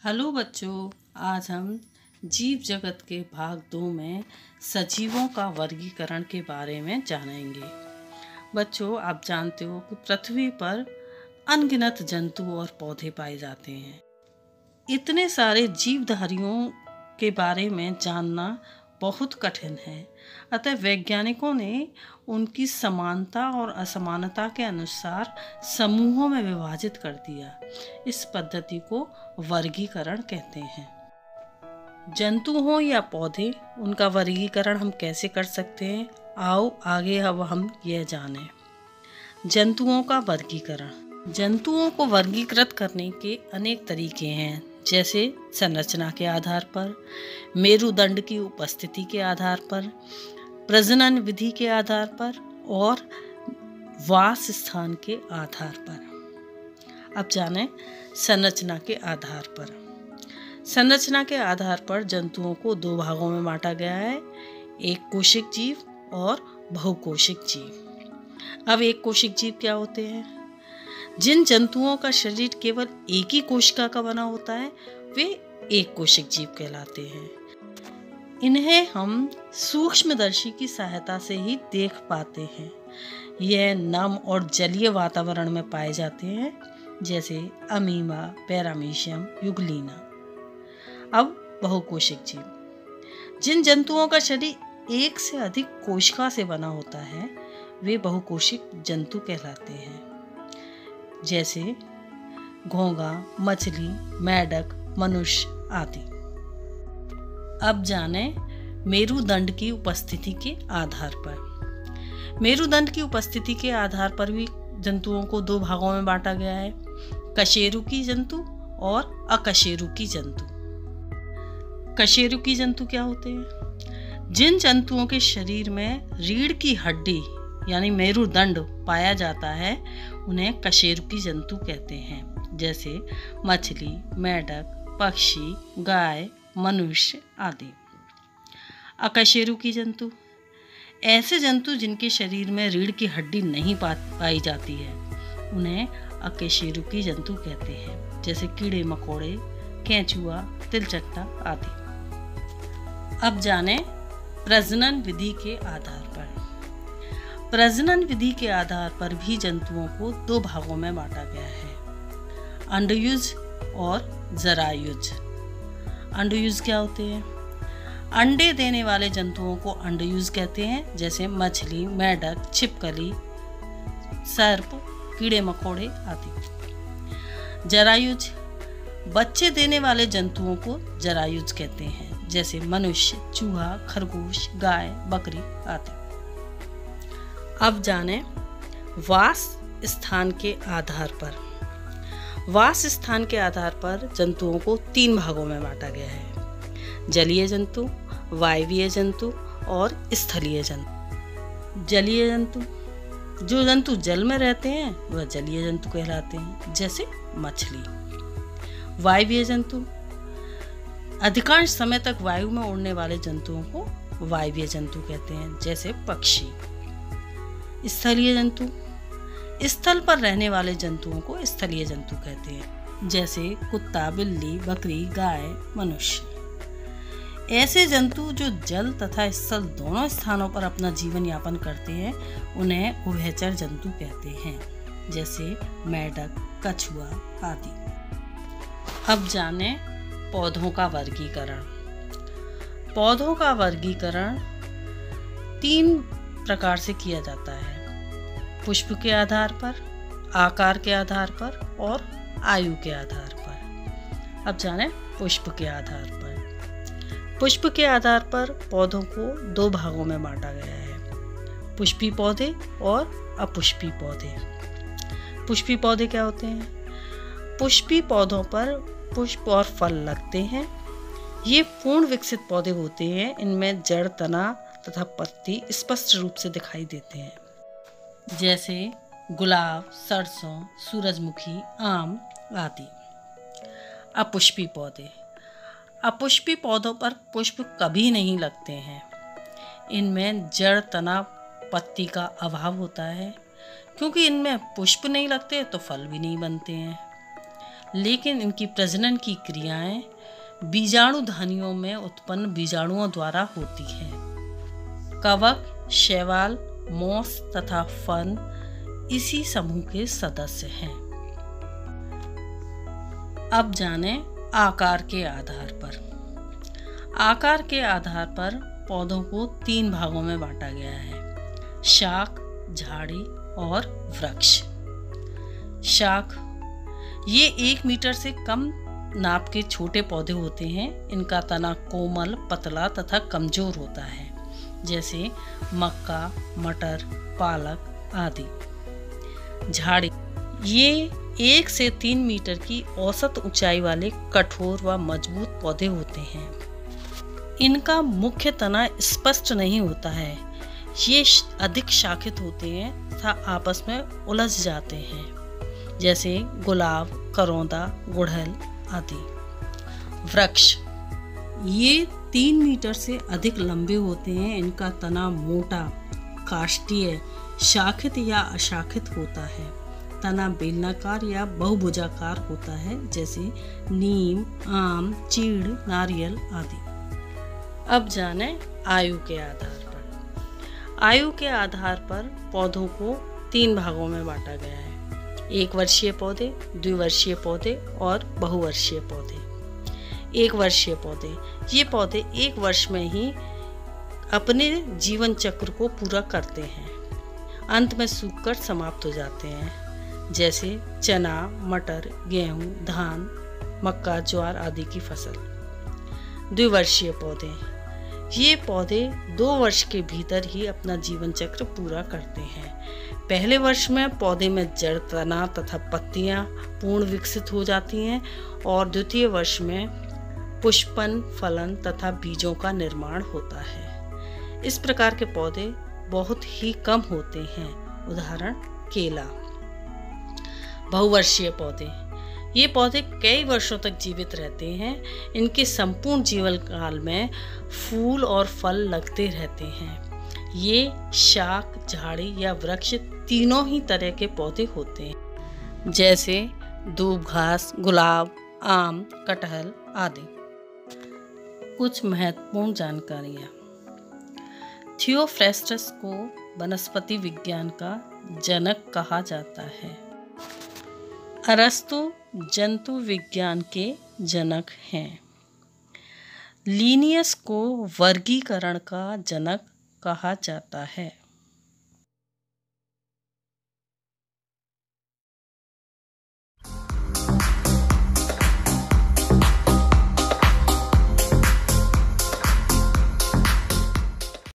Hello बच्चों, आज हम जीव जगत के भाग 2 में सजीवों का वर्गीकरण के बारे में जानेंगे। बच्चों, आप जानते हो कि पृथ्वी पर अनगिनत जंतु और पौधे पाए जाते हैं। इतने सारे जीवधारियों के बारे में जानना बहुत कठिन है, अतः वैज्ञानिकों ने उनकी समानता और असमानता के अनुसार समूहों में विभाजित कर दिया। इस पद्धति को वर्गीकरण कहते हैं। जंतु हो या पौधे, उनका वर्गीकरण हम कैसे कर सकते हैं, आओ आगे अब हम यह जानें। जंतुओं का वर्गीकरण। जंतुओं को वर्गीकृत करने के अनेक तरीके हैं, जैसे संरचना के आधार पर, मेरुदंड की उपस्थिति के आधार पर, प्रजनन विधि के आधार पर और वास स्थान के आधार पर। अब जानें संरचना के आधार पर। संरचना के आधार पर जंतुओं को 2 भागों में बांटा गया है, एक कोशिक जीव और बहुकोशिक जीव। अब एक कोशिक जीव क्या होते हैं? जिन जंतुओं का शरीर केवल एक ही कोशिका का बना होता है, वे एक कोशिक जीव कहलाते हैं। इन्हें हम सूक्ष्मदर्शी की सहायता से ही देख पाते हैं। यह नम और जलीय वातावरण में पाए जाते हैं, जैसे अमीबा, पैरामीशियम, यूग्लिना। अब बहुकोशिक जीव। जिन जंतुओं का शरीर एक से अधिक कोशिका से बना होता है, वे बहुकोशिक जंतु कहलाते हैं, जैसे घोंघा, मछली, मेढक, मनुष्य आदि। अब जानें मेरुदंड की उपस्थिति के आधार पर। मेरुदंड की उपस्थिति के आधार पर भी जंतुओं को 2 भागों में बांटा गया है, कशेरुकी जंतु और अकशेरुकी जंतु। कशेरुकी जंतु क्या होते हैं? जिन जंतुओं के शरीर में रीढ़ की हड्डी यानी मेरुदंड पाया जाता है, उन्हें कशेरुकी जंतु कहते हैं, जैसे मछली, मेढक, पक्षी, गाय, मनुष्य आदि। अकशेरुकी जंतु। ऐसे जंतु जिनके शरीर में रीढ़ की हड्डी नहीं पाई जाती है, उन्हें अकशेरुकी जंतु कहते हैं, जैसे कीड़े मकोड़े, केंचुआ, तिलचट्टा आदि। अब जानें प्रजनन विधि के आधार पर। प्रजनन विधि के आधार पर भी जंतुओं को 2 भागों में बांटा गया है, अंडयुज और जरायुज। अंडयुज क्या होते हैं? अंडे देने वाले जंतुओं को अंडयुज कहते हैं, जैसे मछली, मेढक, छिपकली, सर्प, कीड़े मकोड़े आदि। जरायुज। बच्चे देने वाले जंतुओं को जरायुज कहते हैं, जैसे मनुष्य, चूहा, खरगोश, गाय, बकरी आदि। अब जानें वास स्थान के आधार पर। वास स्थान के आधार पर जंतुओं को 3 भागों में बांटा गया है, जलीय जंतु, वायवीय जंतु और स्थलीय जंतु। जलीय जंतु। जो जंतु जल में रहते हैं वह जलीय जंतु कहलाते हैं, जैसे मछली। वायवीय जंतु। अधिकांश समय तक वायु में उड़ने वाले जंतुओं को वायवीय जंतु कहते हैं, जैसे पक्षी। स्थलीय जंतु। स्थल पर रहने वाले जंतुओं को स्थलीय जंतु कहते हैं, जैसे कुत्ता, बिल्ली, बकरी, गाय, मनुष्य। ऐसे जंतु जो जल तथा स्थल दोनों स्थानों पर अपना जीवन यापन करते हैं, उन्हें उभयचर जंतु कहते हैं, जैसे मेढक, कछुआ आदि। अब जानें पौधों का वर्गीकरण। पौधों का वर्गीकरण 3 प्रकार से किया जाता है, पुष्प के आधार पर, आकार के आधार पर और आयु के आधार पर। अब जानें पुष्प के आधार पर। पुष्प के आधार पर पौधों को 2 भागों में बांटा गया है, पुष्पी पौधे और अपुष्पी पौधे। पुष्पी पौधे क्या होते हैं? पुष्पी पौधों पर पुष्प और फल लगते हैं। ये पूर्ण विकसित पौधे होते हैं। इनमें जड़, तना तथा पत्ती स्पष्ट रूप से दिखाई देते हैं, जैसे गुलाब, सरसों, सूरजमुखी, आम आदि। अपुष्पी पौधे। अपुष्पी पौधों पर पुष्प कभी नहीं लगते हैं। इनमें जड़, तना, पत्ती का अभाव होता है। क्योंकि इनमें पुष्प नहीं लगते तो फल भी नहीं बनते हैं। लेकिन इनकी प्रजनन की क्रियाएं बीजाणुधानियों में उत्पन्न बीजाणुओं द्वारा होती है। कवक, शैवाल, मोस तथा फर्न इसी समूह के सदस्य हैं। अब जानें आकार के आधार पर। आकार के आधार पर पौधों को 3 भागों में बांटा गया है: शाख, झाड़ी और वृक्ष। शाख ये 1 मीटर से कम नाप के छोटे पौधे होते हैं। इनका तना कोमल, पतला तथा कमजोर होता है, जैसे मक्का, मटर, पालक आदि। झाड़ी ये 1 से 3 मीटर की औसत ऊंचाई वाले कठोर व मजबूत पौधे होते हैं। इनका मुख्य तना स्पष्ट नहीं होता है। ये अधिक शाखित होते हैं तथा आपस में उलझ जाते हैं, जैसे गुलाब, करौंदा, गुड़हल आदि। वृक्ष ये 3 मीटर से अधिक लंबे होते हैं। इनका तना मोटा, काष्ठीय, शाखित या अशाखित होता है। तना बेलनाकार या बहुभुजाकार होता है, जैसे नीम, आम, चीड़, नारियल आदि। अब जानें आयु के आधार पर। आयु के आधार पर पौधों को 3 भागों में बांटा गया है: 1 वर्षीय पौधे, 2 वर्षीय पौधे और बहुवर्षीय पौधे। 1 वर्षीय पौधे ये पौधे 1 वर्ष में ही अपने जीवन चक्र को पूरा करते हैं। अंत में सूखकर समाप्त हो जाते हैं, जैसे चना, मटर, गेहूं, धान, मक्का, ज्वार आदि की फसल। 2 वर्षीय पौधे ये पौधे 2 वर्ष के भीतर ही अपना जीवन चक्र पूरा करते हैं। पहले वर्ष में पौधे में जड़, तना तथा पत्तियां पूर्ण विकसित हो जाती हैं और द्वितीय वर्ष में पुष्पन, फलन तथा बीजों का निर्माण होता है। इस प्रकार के पौधे बहुत ही कम होते हैं। उदाहरण केला। बहुवर्षीय पौधे ये पौधे कई वर्षों तक जीवित रहते हैं। इनके संपूर्ण जीवन काल में फूल और फल लगते रहते हैं। ये शाख, झाड़ी या वृक्ष तीनों ही तरह के पौधे होते हैं, जैसे दूब घास, गुलाब, आम, कटहल आदि। कुछ महत्वपूर्ण जानकारियाँ। थियोफ्रेस्टस को वनस्पति विज्ञान का जनक कहा जाता है। अरस्तु जंतु विज्ञान के जनक हैं। लिनियस को वर्गीकरण का जनक कहा जाता है।